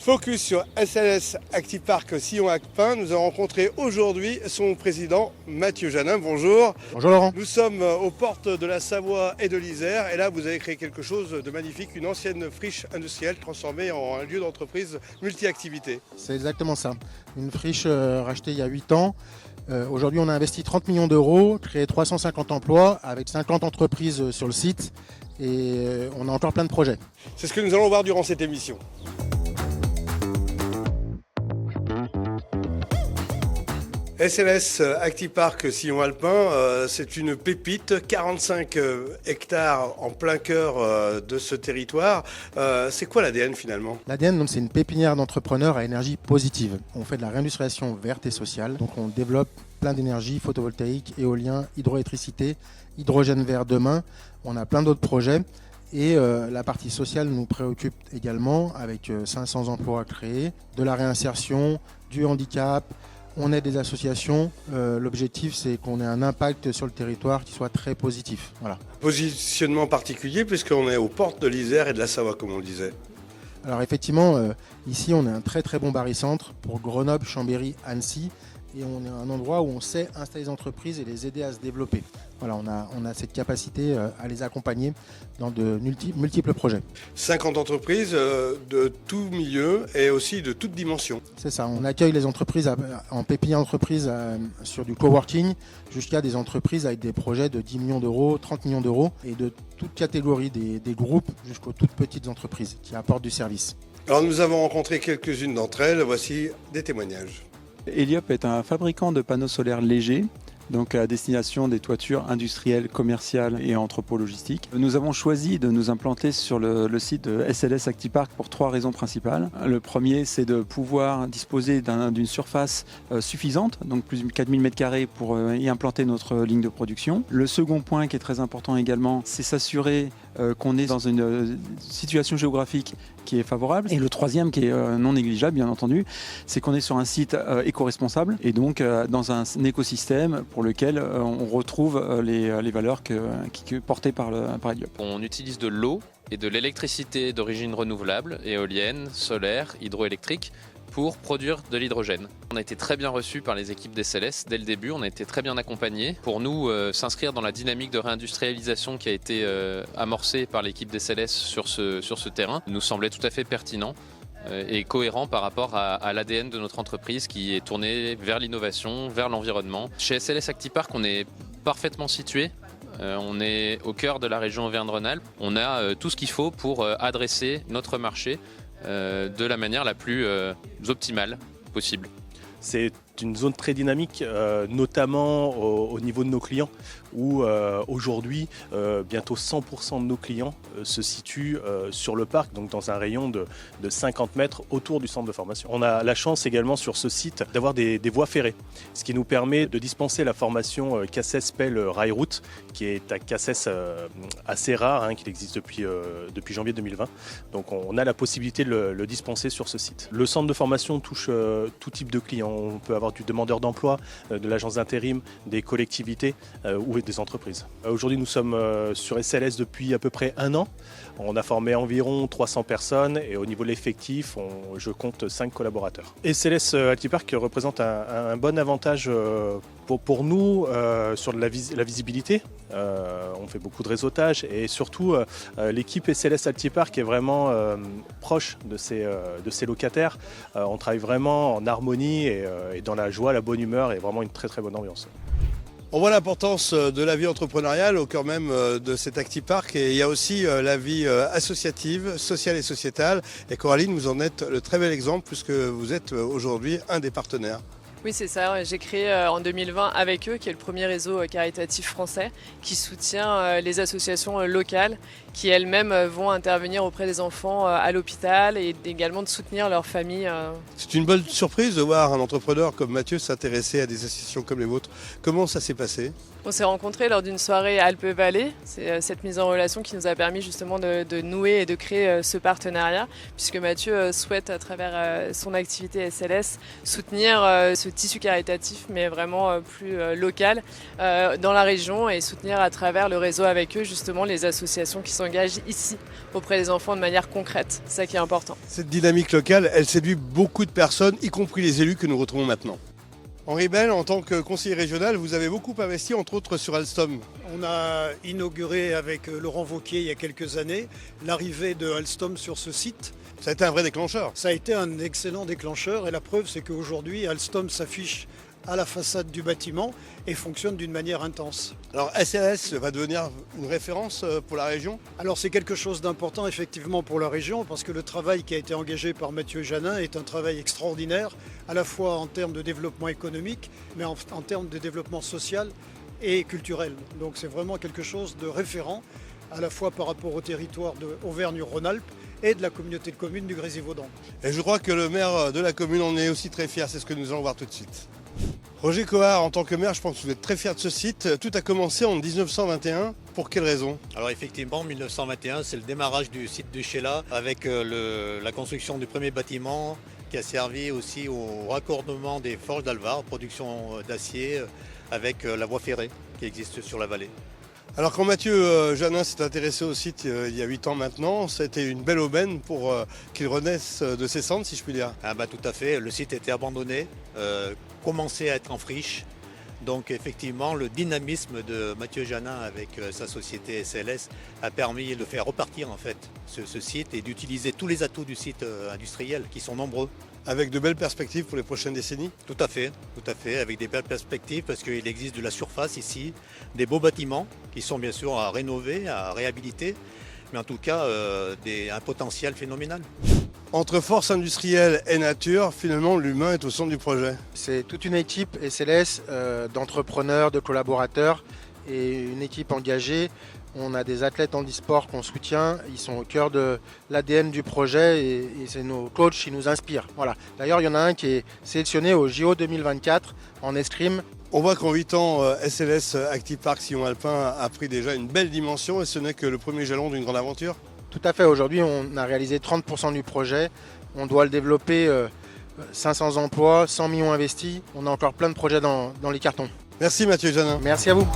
Focus sur SLS Active Park Sillon-Alpin. Nous avons rencontré aujourd'hui son président Mathieu Janin. Bonjour. Bonjour Laurent. Nous sommes aux portes de la Savoie et de l'Isère. Et là, vous avez créé quelque chose de magnifique, une ancienne friche industrielle transformée en un lieu d'entreprise multi-activités. C'est exactement ça. Une friche rachetée il y a 8 ans. Aujourd'hui, on a investi 30 millions d'euros, créé 350 emplois avec 50 entreprises sur le site. Et on a encore plein de projets. C'est ce que nous allons voir durant cette émission. SLS Active Park Sillon-Alpin, c'est une pépite, 45 hectares en plein cœur de ce territoire. C'est quoi l'ADN finalement ? L'ADN, c'est une pépinière d'entrepreneurs à énergie positive. On fait de la réindustrialisation verte et sociale. Donc on développe plein d'énergie, photovoltaïque, éolien, hydroélectricité, hydrogène vert demain. On a plein d'autres projets. Et la partie sociale nous préoccupe également avec 500 emplois créés, de la réinsertion, du handicap. On aide des associations. L'objectif, c'est qu'on ait un impact sur le territoire qui soit très positif. Voilà. Positionnement particulier puisqu'on est aux portes de l'Isère et de la Savoie, comme on le disait. Alors effectivement, ici, on est un très très bon barycentre pour Grenoble, Chambéry, Annecy. Et on est un endroit où on sait installer des entreprises et les aider à se développer. Voilà, on a cette capacité à les accompagner dans de multiples projets. 50 entreprises de tout milieu et aussi de toutes dimensions. C'est ça, on accueille les entreprises en pépinière d'entreprise sur du coworking jusqu'à des entreprises avec des projets de 10 millions d'euros, 30 millions d'euros et de toute catégorie des groupes jusqu'aux toutes petites entreprises qui apportent du service. Alors nous avons rencontré quelques-unes d'entre elles, voici des témoignages. Eliop est un fabricant de panneaux solaires légers, donc à destination des toitures industrielles, commerciales et entrepôts-logistiques. Nous avons choisi de nous implanter sur le site de SLS Active Park pour 3 raisons principales. Le premier, c'est de pouvoir disposer d'une surface suffisante, donc plus de 4000 m² pour y implanter notre ligne de production. Le second point qui est très important également, c'est s'assurer qu'on est dans une situation géographique qui est favorable. Et le troisième, qui est non négligeable bien entendu, c'est qu'on est sur un site éco-responsable et donc dans un écosystème pour lequel on retrouve les valeurs portées par Eliop. On utilise de l'eau et de l'électricité d'origine renouvelable, éolienne, solaire, hydroélectrique, pour produire de l'hydrogène. On a été très bien reçus par les équipes d'SLS dès le début, on a été très bien accompagnés. Pour nous, s'inscrire dans la dynamique de réindustrialisation qui a été amorcée par l'équipe d'SLS sur ce terrain nous semblait tout à fait pertinent et cohérent par rapport à l'ADN de notre entreprise qui est tournée vers l'innovation, vers l'environnement. Chez SLS Active Park, on est parfaitement situé. On est au cœur de la région Auvergne-Rhône-Alpes. On a tout ce qu'il faut pour adresser notre marché de la manière la plus optimale possible. C'est une zone très dynamique, notamment au niveau de nos clients, où aujourd'hui, bientôt 100% de nos clients se situent sur le parc, donc dans un rayon de 50 mètres autour du centre de formation. On a la chance également sur ce site d'avoir des voies ferrées, ce qui nous permet de dispenser la formation Casses-Pelle Rail-Route, qui est à Casses assez rare, qui existe depuis janvier 2020. Donc on a la possibilité de le dispenser sur ce site. Le centre de formation touche tout type de clients. On peut avoir du demandeur d'emploi, de l'agence d'intérim, des collectivités ou des entreprises. Aujourd'hui, nous sommes sur SLS depuis à peu près 1 an. On a formé environ 300 personnes et au niveau de l'effectif, je compte 5 collaborateurs. SLS Active Park représente un bon avantage pour nous sur la visibilité. On fait beaucoup de réseautage et surtout l'équipe SLS Active Park est vraiment proche de ses locataires. On travaille vraiment en harmonie et dans la joie, la bonne humeur et vraiment une très très bonne ambiance. On voit l'importance de la vie entrepreneuriale au cœur même de cet Active Park et il y a aussi la vie associative, sociale et sociétale. Et Coraline, vous en êtes le très bel exemple puisque vous êtes aujourd'hui un des partenaires. Oui, c'est ça. J'ai créé en 2020 avec eux, qui est le premier réseau caritatif français, qui soutient les associations locales qui elles-mêmes vont intervenir auprès des enfants à l'hôpital et également de soutenir leurs familles. C'est une bonne surprise de voir un entrepreneur comme Mathieu s'intéresser à des associations comme les vôtres. Comment ça s'est passé ? On s'est rencontrés lors d'une soirée Alpes-Vallée. C'est cette mise en relation qui nous a permis justement de nouer et de créer ce partenariat, puisque Mathieu souhaite à travers son activité SLS soutenir ce tissu caritatif, mais vraiment plus local dans la région et soutenir à travers le réseau avec eux justement les associations qui s'engagent ici auprès des enfants de manière concrète. C'est ça qui est important. Cette dynamique locale, elle séduit beaucoup de personnes, y compris les élus que nous retrouvons maintenant. Henri Bell, en tant que conseiller régional, vous avez beaucoup investi, entre autres, sur Alstom. On a inauguré avec Laurent Wauquiez il y a quelques années l'arrivée de Alstom sur ce site. Ça a été un vrai déclencheur. Ça a été un excellent déclencheur et la preuve c'est qu'aujourd'hui Alstom s'affiche à la façade du bâtiment et fonctionne d'une manière intense. Alors SLS va devenir une référence pour la région ? Alors c'est quelque chose d'important effectivement pour la région parce que le travail qui a été engagé par Mathieu Janin est un travail extraordinaire, à la fois en termes de développement économique, mais en termes de développement social et culturel. Donc c'est vraiment quelque chose de référent, à la fois par rapport au territoire d'Auvergne-Rhône-Alpes et de la communauté de communes du Grésivaudan. Et je crois que le maire de la commune en est aussi très fier, c'est ce que nous allons voir tout de suite. Roger Cohard, en tant que maire, je pense que vous êtes très fier de ce site. Tout a commencé en 1921. Pour quelle raison ? Alors effectivement, 1921, c'est le démarrage du site de Sheila avec la construction du premier bâtiment qui a servi aussi au raccordement des forges d'Alvar, production d'acier avec la voie ferrée qui existe sur la vallée. Alors quand Mathieu Janin s'est intéressé au site il y a 8 ans maintenant, ça a été une belle aubaine pour qu'il renaisse de ses cendres, si je puis dire. Ah bah, tout à fait, le site était abandonné, commençait à être en friche. Donc effectivement, le dynamisme de Mathieu Janin avec sa société SLS a permis de faire repartir en fait ce site et d'utiliser tous les atouts du site industriel qui sont nombreux. Avec de belles perspectives pour les prochaines décennies ? Tout à fait, avec des belles perspectives parce qu'il existe de la surface ici, des beaux bâtiments qui sont bien sûr à rénover, à réhabiliter, mais en tout cas un potentiel phénoménal. Entre force industrielle et nature, finalement l'humain est au centre du projet. C'est toute une équipe SLS d'entrepreneurs, de collaborateurs et une équipe engagée. On a des athlètes handisport qu'on soutient, ils sont au cœur de l'ADN du projet et c'est nos coachs qui nous inspirent. Voilà. D'ailleurs, il y en a un qui est sélectionné au JO 2024 en escrime. On voit qu'en 8 ans, SLS Active Park Sillon Alpin a pris déjà une belle dimension et ce n'est que le premier jalon d'une grande aventure. Tout à fait, aujourd'hui on a réalisé 30% du projet, on doit le développer, 500 emplois, 100 millions investis, on a encore plein de projets dans les cartons. Merci Mathieu Janin. Merci à vous.